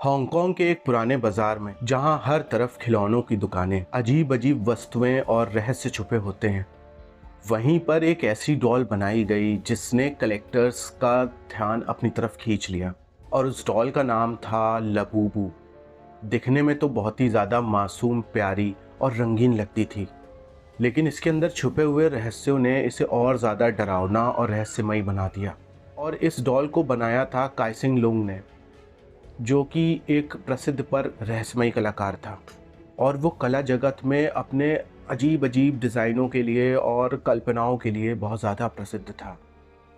Hong Kong के एक पुराने बाजार में जहां हर तरफ खिलौनों की दुकानें, अजीब अजीब वस्तुएं और रहस्य छुपे होते हैं, वहीं पर एक ऐसी डॉल बनाई गई जिसने कलेक्टर्स का ध्यान अपनी तरफ खींच लिया। और उस डॉल का नाम था लबूबू। दिखने में तो बहुत ही ज़्यादा मासूम, प्यारी और रंगीन लगती थी, लेकिन इसके अंदर छुपे हुए रहस्यों ने इसे और ज़्यादा डरावना और रहस्यमयी बना दिया। और इस डॉल को बनाया था काइसिंग लुंग ने, जो कि एक प्रसिद्ध पर रहस्यमयी कलाकार था। और वो कला जगत में अपने अजीब अजीब डिज़ाइनों के लिए और कल्पनाओं के लिए बहुत ज़्यादा प्रसिद्ध था।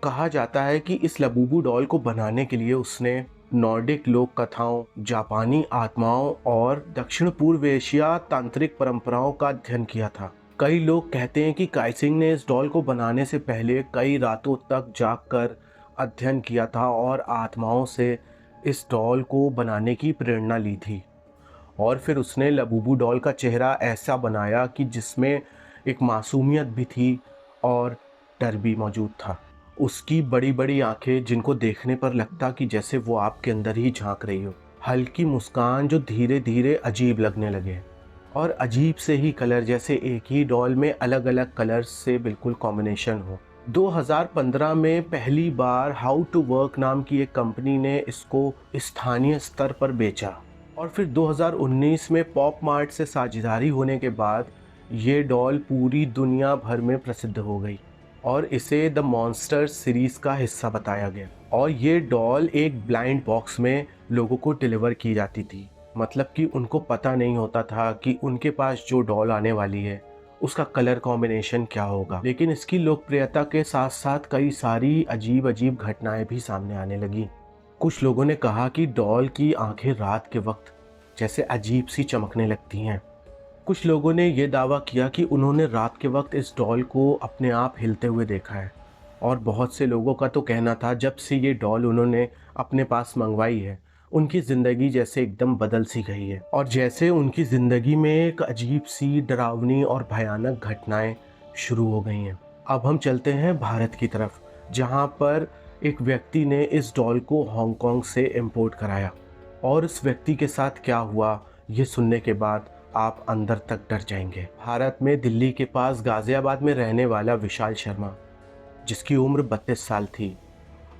कहा जाता है कि इस लबूबू डॉल को बनाने के लिए उसने नॉर्डिक लोक कथाओं, जापानी आत्माओं और दक्षिण पूर्व एशिया तांत्रिक परंपराओं का अध्ययन किया था। कई लोग कहते हैं कि काइसिंग ने इस डॉल को बनाने से पहले कई रातों तक जागकर अध्ययन किया था और आत्माओं से इस डॉल को बनाने की प्रेरणा ली थी। और फिर उसने लबूबू डॉल का चेहरा ऐसा बनाया कि जिसमें एक मासूमियत भी थी और डर भी मौजूद था। उसकी बड़ी बड़ी आंखें, जिनको देखने पर लगता कि जैसे वो आपके अंदर ही झांक रही हो। हल्की मुस्कान जो धीरे धीरे अजीब लगने लगे, और अजीब से ही कलर, जैसे एक ही डॉल में अलग अलग कलर्स से बिल्कुल कॉम्बिनेशन हो। 2015 में पहली बार हाउ टू वर्क नाम की एक कंपनी ने इसको स्थानीय स्तर पर बेचा, और फिर 2019 में पॉप मार्ट से साझेदारी होने के बाद ये डॉल पूरी दुनिया भर में प्रसिद्ध हो गई और इसे द मॉन्स्टर्स सीरीज़ का हिस्सा बताया गया। और ये डॉल एक ब्लाइंड बॉक्स में लोगों को डिलीवर की जाती थी, मतलब कि उनको पता नहीं होता था कि उनके पास जो डॉल आने वाली है उसका कलर कॉम्बिनेशन क्या होगा। लेकिन इसकी लोकप्रियता के साथ साथ कई सारी अजीब अजीब घटनाएं भी सामने आने लगी। कुछ लोगों ने कहा कि डॉल की आंखें रात के वक्त जैसे अजीब सी चमकने लगती हैं। कुछ लोगों ने ये दावा किया कि उन्होंने रात के वक्त इस डॉल को अपने आप हिलते हुए देखा है। और बहुत से लोगों का तो कहना था जब से ये डॉल उन्होंने अपने पास मंगवाई है, उनकी ज़िंदगी जैसे एकदम बदल सी गई है, और जैसे उनकी ज़िंदगी में एक अजीब सी डरावनी और भयानक घटनाएं शुरू हो गई हैं। अब हम चलते हैं भारत की तरफ, जहां पर एक व्यक्ति ने इस डॉल को हांगकांग से इंपोर्ट कराया। और इस व्यक्ति के साथ क्या हुआ, ये सुनने के बाद आप अंदर तक डर जाएंगे। भारत में दिल्ली के पास गाजियाबाद में रहने वाला विशाल शर्मा, जिसकी उम्र 32 साल थी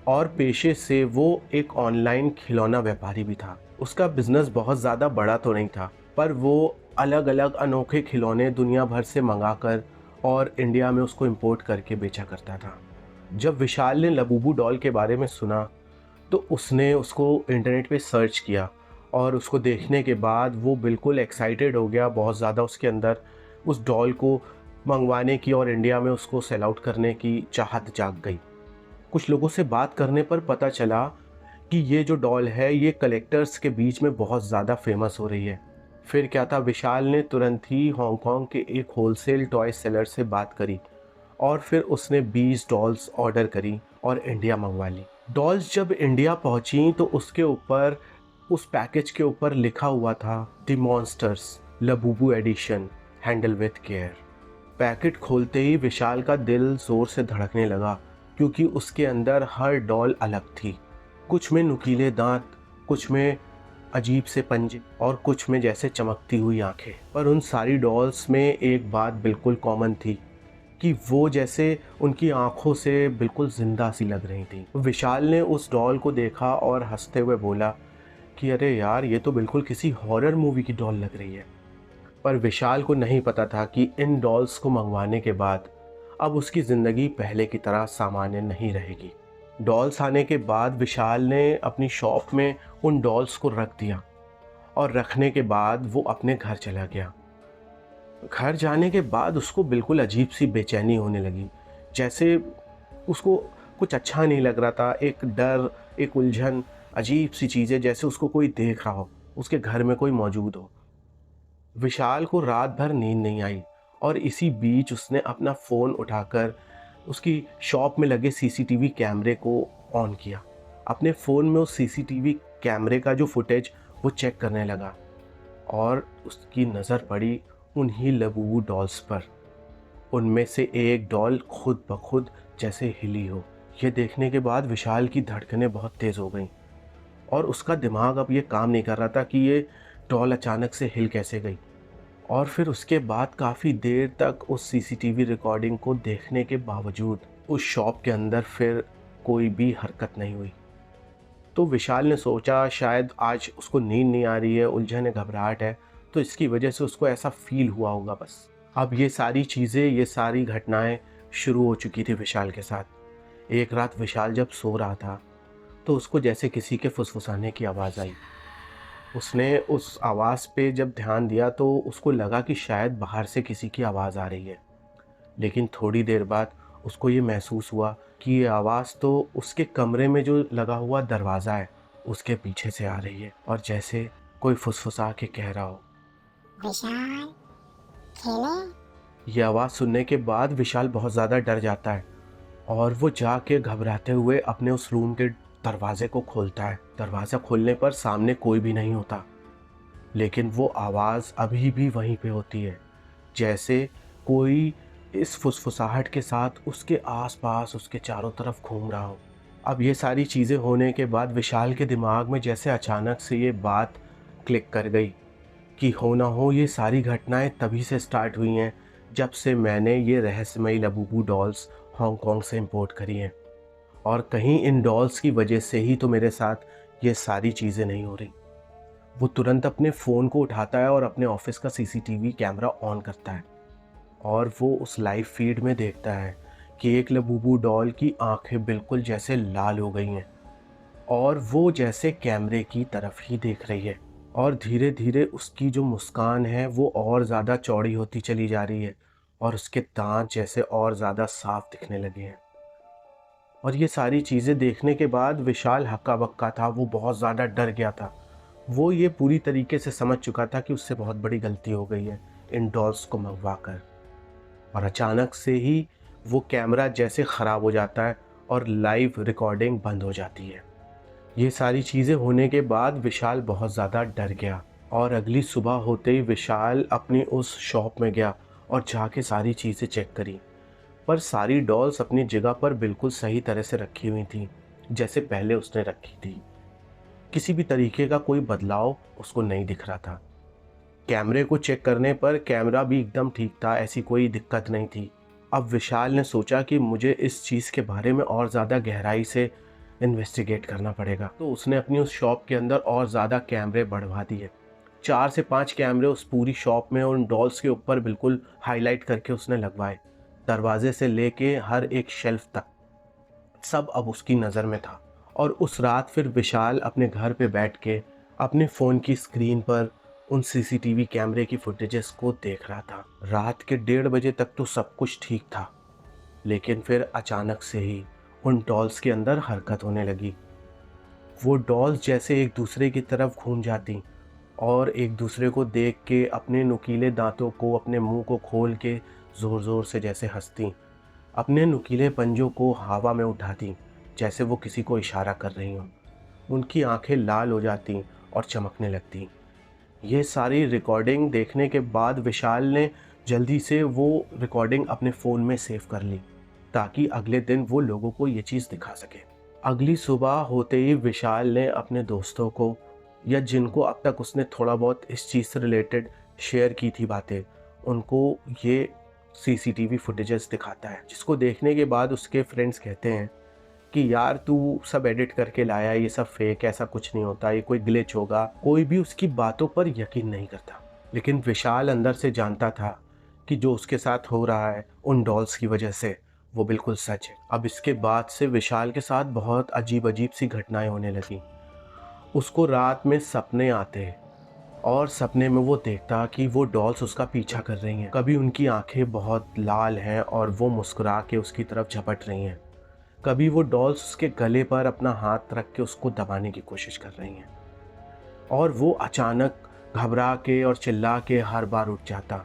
और पेशे से वो एक ऑनलाइन खिलौना व्यापारी भी था। उसका बिजनेस बहुत ज़्यादा बड़ा तो नहीं था, पर वो अलग अलग अनोखे खिलौने दुनिया भर से मंगाकर और इंडिया में उसको इंपोर्ट करके बेचा करता था। जब विशाल ने लबूबू डॉल के बारे में सुना तो उसने उसको इंटरनेट पे सर्च किया, और उसको देखने के बाद वो बिल्कुल एक्साइटेड हो गया बहुत ज़्यादा। उसके अंदर उस डॉल को मंगवाने की और इंडिया में उसको सेल आउट करने की चाहत जाग गई। कुछ लोगों से बात करने पर पता चला कि ये जो डॉल है ये कलेक्टर्स के बीच में बहुत ज़्यादा फेमस हो रही है। फिर क्या था, विशाल ने तुरंत ही हांगकांग के एक होलसेल टॉय सेलर से बात करी और फिर उसने 20 डॉल्स ऑर्डर करी और इंडिया मंगवा ली। डॉल्स जब इंडिया पहुंची तो उसके ऊपर, उस पैकेज के ऊपर लिखा हुआ था the monsters Labubu edition, handle with care. Packet खोलते ही विशाल का दिल जोर से धड़कने लगा, क्योंकि उसके अंदर हर डॉल अलग थी। कुछ में नुकीले दांत, कुछ में अजीब से पंजे और कुछ में जैसे चमकती हुई आंखें। पर उन सारी डॉल्स में एक बात बिल्कुल कॉमन थी कि वो जैसे उनकी आंखों से बिल्कुल जिंदा सी लग रही थी। विशाल ने उस डॉल को देखा और हंसते हुए बोला कि अरे यार, ये तो बिल्कुल किसी हॉरर मूवी की डॉल लग रही है। पर विशाल को नहीं पता था कि इन डॉल्स को मंगवाने के बाद अब उसकी ज़िंदगी पहले की तरह सामान्य नहीं रहेगी। डॉल्स आने के बाद विशाल ने अपनी शॉप में उन डॉल्स को रख दिया, और रखने के बाद वो अपने घर चला गया। घर जाने के बाद उसको बिल्कुल अजीब सी बेचैनी होने लगी, जैसे उसको कुछ अच्छा नहीं लग रहा था। एक डर, एक उलझन, अजीब सी चीज़ें, जैसे उसको कोई देख रहा हो, उसके घर में कोई मौजूद हो। विशाल को रात भर नींद नहीं आई, और इसी बीच उसने अपना फ़ोन उठाकर उसकी शॉप में लगे सीसीटीवी कैमरे को ऑन किया। अपने फ़ोन में उस सीसीटीवी कैमरे का जो फुटेज वो चेक करने लगा, और उसकी नज़र पड़ी उन्हीं लबूबू डॉल्स पर। उनमें से एक डॉल खुद ब खुद जैसे हिली हो। ये देखने के बाद विशाल की धड़कनें बहुत तेज़ हो गईं। और उसका दिमाग अब ये काम नहीं कर रहा था कि ये डॉल अचानक से हिल कैसे गई। और फिर उसके बाद काफ़ी देर तक उस सीसीटीवी रिकॉर्डिंग को देखने के बावजूद उस शॉप के अंदर फिर कोई भी हरकत नहीं हुई। तो विशाल ने सोचा शायद आज उसको नींद नहीं आ रही है, उलझन है, घबराहट है, तो इसकी वजह से उसको ऐसा फील हुआ होगा बस। अब ये सारी चीज़ें, ये सारी घटनाएं शुरू हो चुकी थी विशाल के साथ। एक रात विशाल जब सो रहा था तो उसको जैसे किसी के फुसफुसाने की आवाज़ आई। उसने उस आवाज़ पे जब ध्यान दिया तो उसको लगा कि शायद बाहर से किसी की आवाज़ आ रही है। लेकिन थोड़ी देर बाद उसको ये महसूस हुआ कि ये आवाज़ तो उसके कमरे में जो लगा हुआ दरवाज़ा है उसके पीछे से आ रही है, और जैसे कोई फुसफुसा के कह रहा हो, विशाल, खेले? ये आवाज़ सुनने के बाद विशाल बहुत ज़्यादा डर जाता है और वो जाके घबराते हुए अपने उस रूम के दरवाजे को खोलता है। दरवाज़ा खोलने पर सामने कोई भी नहीं होता, लेकिन वो आवाज़ अभी भी वहीं पे होती है, जैसे कोई इस फुसफुसाहट के साथ उसके आसपास, उसके चारों तरफ घूम रहा हो। अब ये सारी चीज़ें होने के बाद विशाल के दिमाग में जैसे अचानक से ये बात क्लिक कर गई कि हो ना हो ये सारी घटनाएं तभी से स्टार्ट हुई हैं जब से मैंने ये रहस्यमयी लबूबू डॉल्स हांगकांग से इंपोर्ट करी हैं, और कहीं इन डॉल्स की वजह से ही तो मेरे साथ ये सारी चीज़ें नहीं हो रही। वो तुरंत अपने फ़ोन को उठाता है और अपने ऑफिस का सीसीटीवी कैमरा ऑन करता है, और वो उस लाइव फीड में देखता है कि एक लबूबू डॉल की आंखें बिल्कुल जैसे लाल हो गई हैं और वो जैसे कैमरे की तरफ ही देख रही है, और धीरे धीरे उसकी जो मुस्कान है वो और ज़्यादा चौड़ी होती चली जा रही है और उसके दांत जैसे और ज़्यादा साफ दिखने लगे हैं। और ये सारी चीज़ें देखने के बाद विशाल हक्का बक्का था, वो बहुत ज़्यादा डर गया था। वो ये पूरी तरीके से समझ चुका था कि उससे बहुत बड़ी गलती हो गई है इन डॉल्स को मंगवा कर। और अचानक से ही वो कैमरा जैसे ख़राब हो जाता है और लाइव रिकॉर्डिंग बंद हो जाती है। ये सारी चीज़ें होने के बाद विशाल बहुत ज़्यादा डर गया, और अगली सुबह होते ही विशाल अपनी उस शॉप में गया और जाके सारी चीज़ें चेक करी। पर सारी डॉल्स अपनी जगह पर बिल्कुल सही तरह से रखी हुई थी, जैसे पहले उसने रखी थी। किसी भी तरीके का कोई बदलाव उसको नहीं दिख रहा था। कैमरे को चेक करने पर कैमरा भी एकदम ठीक था, ऐसी कोई दिक्कत नहीं थी। अब विशाल ने सोचा कि मुझे इस चीज़ के बारे में और ज़्यादा गहराई से इन्वेस्टिगेट करना पड़ेगा। तो उसने अपनी उस शॉप के अंदर और ज़्यादा कैमरे बढ़वा दिए। 4 से 5 कैमरे उस पूरी शॉप में उन डॉल्स के ऊपर बिल्कुल हाईलाइट करके उसने लगवाए। दरवाजे से लेके हर एक शेल्फ तक सब अब उसकी नज़र में था। और उस रात फिर विशाल अपने घर पे बैठ के अपने फ़ोन की स्क्रीन पर उन सीसीटीवी कैमरे की फुटेजेस को देख रहा था। रात के 1:30 बजे तक तो सब कुछ ठीक था, लेकिन फिर अचानक से ही उन डॉल्स के अंदर हरकत होने लगी। वो डॉल्स जैसे एक दूसरे की तरफ घूम जाती और एक दूसरे को देख के अपने नुकीले दांतों को, अपने मुंह को खोल के ज़ोर ज़ोर से जैसे हंसती, अपने नुकीले पंजों को हवा में उठाती जैसे वो किसी को इशारा कर रही हों। उनकी आंखें लाल हो जाती और चमकने लगती। ये सारी रिकॉर्डिंग देखने के बाद विशाल ने जल्दी से वो रिकॉर्डिंग अपने फ़ोन में सेव कर ली, ताकि अगले दिन वो लोगों को ये चीज़ दिखा सके। अगली सुबह होते ही विशाल ने अपने दोस्तों को, या जिनको अब तक उसने थोड़ा बहुत इस चीज़ से रिलेटेड शेयर की थी बातें, उनको ये सीसीटीवी फुटेजेस दिखाता है, जिसको देखने के बाद उसके फ्रेंड्स कहते हैं कि यार तू सब एडिट करके लाया, ये सब फेक, ऐसा कुछ नहीं होता, ये कोई ग्लिच होगा। कोई भी उसकी बातों पर यकीन नहीं करता, लेकिन विशाल अंदर से जानता था कि जो उसके साथ हो रहा है उन डॉल्स की वजह से, वो बिल्कुल सच है। अब इसके बाद से विशाल के साथ बहुत अजीब अजीब सी घटनाएं होने लगी। उसको रात में सपने आते और सपने में वो देखता कि वो डॉल्स उसका पीछा कर रही हैं। कभी उनकी आंखें बहुत लाल हैं और वो मुस्कुरा के उसकी तरफ झपट रही हैं। कभी वो डॉल्स उसके गले पर अपना हाथ रख के उसको दबाने की कोशिश कर रही हैं, और वो अचानक घबरा के और चिल्ला के हर बार उठ जाता।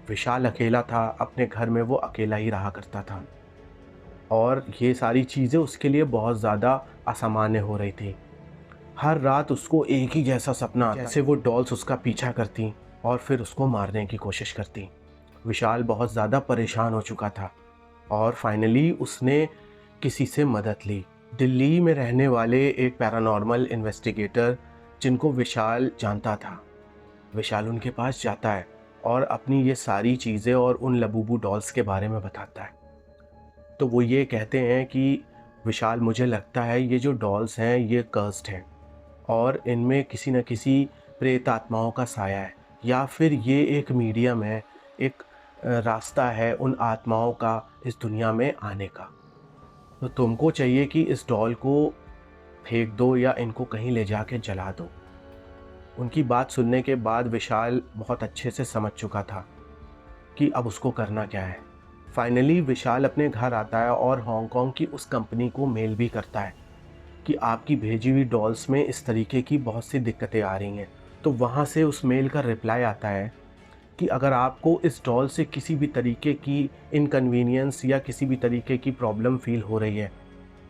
विशाल अकेला था, अपने घर में वो अकेला ही रहा करता था, और ये सारी चीज़ें उसके लिए बहुत ज़्यादा असामान्य हो रही थी। हर रात उसको एक ही जैसा सपना आता, जैसे वो डॉल्स उसका पीछा करती और फिर उसको मारने की कोशिश करती। विशाल बहुत ज़्यादा परेशान हो चुका था और फाइनली उसने किसी से मदद ली, दिल्ली में रहने वाले एक पैरानॉर्मल इन्वेस्टिगेटर जिनको विशाल जानता था, विशाल उनके पास जाता है और अपनी ये सारी चीज़ें और उन लबूबू डॉल्स के बारे में बताता है। तो वो ये कहते हैं कि विशाल, मुझे लगता है ये जो डॉल्स हैं ये कर्स्ड हैं और इनमें किसी न किसी प्रेत आत्माओं का साया है, या फिर ये एक मीडियम है, एक रास्ता है उन आत्माओं का इस दुनिया में आने का। तो तुमको चाहिए कि इस डॉल को फेंक दो या इनको कहीं ले जाके जला दो। उनकी बात सुनने के बाद विशाल बहुत अच्छे से समझ चुका था कि अब उसको करना क्या है। फाइनली विशाल अपने घर आता है और हांगकांग की उस कंपनी को मेल भी करता है कि आपकी भेजी हुई डॉल्स में इस तरीके की बहुत सी दिक्कतें आ रही हैं। तो वहाँ से उस मेल का रिप्लाई आता है कि अगर आपको इस डॉल से किसी भी तरीके की इनकन्वीनियंस या किसी भी तरीके की प्रॉब्लम फील हो रही है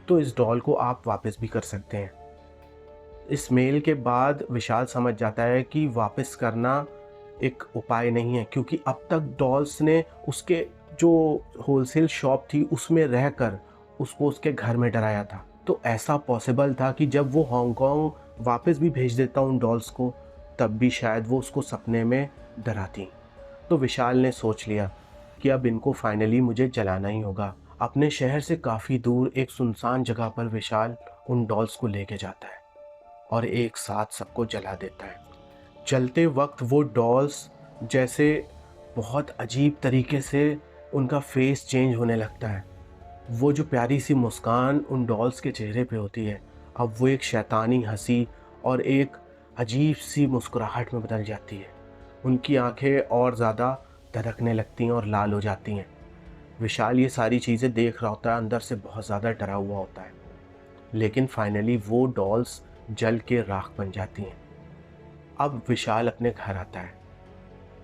तो इस डॉल को आप वापस भी कर सकते हैं। इस मेल के बाद विशाल समझ जाता है कि वापस करना एक उपाय नहीं है, क्योंकि अब तक डॉल्स ने उसके जो होलसेल शॉप थी उसमें रहकर उसको उसके घर में डराया था। तो ऐसा पॉसिबल था कि जब वो हांगकांग वापस भी भेज देता उन डॉल्स को, तब भी शायद वो उसको सपने में डराती। तो विशाल ने सोच लिया कि अब इनको फाइनली मुझे जलाना ही होगा। अपने शहर से काफ़ी दूर एक सुनसान जगह पर विशाल उन डॉल्स को लेके जाता है और एक साथ सबको जला देता है। चलते वक्त वो डॉल्स जैसे बहुत अजीब तरीके से उनका फेस चेंज होने लगता है। वो जो प्यारी सी मुस्कान उन डॉल्स के चेहरे पे होती है, अब वो एक शैतानी हंसी और एक अजीब सी मुस्कुराहट में बदल जाती है। उनकी आंखें और ज़्यादा धड़कने लगती हैं और लाल हो जाती हैं। विशाल ये सारी चीज़ें देख रहा होता है, अंदर से बहुत ज़्यादा डरा हुआ होता है। लेकिन फाइनली वो डॉल्स जल के राख बन जाती हैं। अब विशाल अपने घर आता है,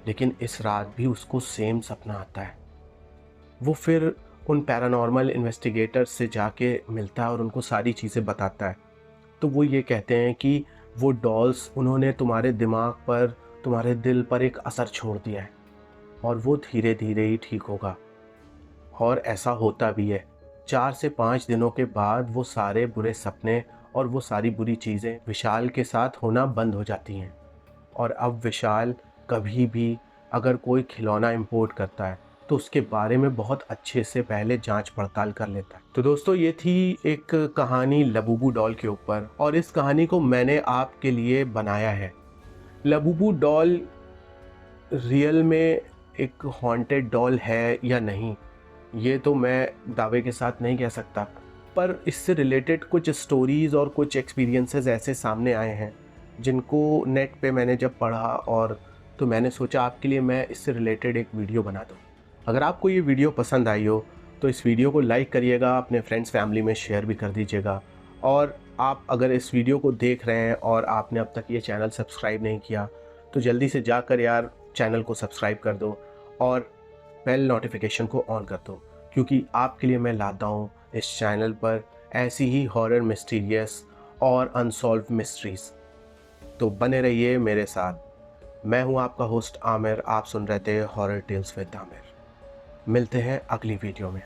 लेकिन इस रात भी उसको सेम सपना आता है। वो फिर उन पैरानॉर्मल इन्वेस्टिगेटर्स से जाके मिलता है और उनको सारी चीज़ें बताता है। तो वो ये कहते हैं कि वो डॉल्स उन्होंने तुम्हारे दिमाग पर, तुम्हारे दिल पर एक असर छोड़ दिया है और वो धीरे धीरे ही ठीक होगा। और ऐसा होता भी है। 4 से 5 दिनों के बाद वो सारे बुरे सपने और वो सारी बुरी चीज़ें विशाल के साथ होना बंद हो जाती हैं और अब विशाल कभी भी अगर कोई खिलौना इंपोर्ट करता है तो उसके बारे में बहुत अच्छे से पहले जांच पड़ताल कर लेता है। तो दोस्तों, ये थी एक कहानी लबूबू डॉल के ऊपर और इस कहानी को मैंने आपके लिए बनाया है। लबूबू डॉल रियल में एक हॉन्टेड डॉल है या नहीं, ये तो मैं दावे के साथ नहीं कह सकता, पर इससे रिलेटेड कुछ स्टोरीज़ और कुछ एक्सपीरियंसेस ऐसे सामने आए हैं जिनको नेट पे मैंने जब पढ़ा, और तो मैंने सोचा आपके लिए मैं इससे रिलेटेड एक वीडियो बना दूँ। अगर आपको ये वीडियो पसंद आई हो तो इस वीडियो को लाइक करिएगा, अपने फ्रेंड्स फैमिली में शेयर भी कर दीजिएगा। और आप अगर इस वीडियो को देख रहे हैं और आपने अब तक ये चैनल सब्सक्राइब नहीं किया तो जल्दी से जाकर यार चैनल को सब्सक्राइब कर दो और बेल नोटिफिकेशन को ऑन कर दो, क्योंकि आपके लिए मैं लाता हूँ इस चैनल पर ऐसी ही हॉरर, मिस्टीरियस और अनसॉल्व मिस्ट्रीज़। तो बने रहिए मेरे साथ। मैं हूँ आपका होस्ट आमिर, आप सुन रहे थे हॉरर टेल्स विद आमिर। मिलते हैं अगली वीडियो में।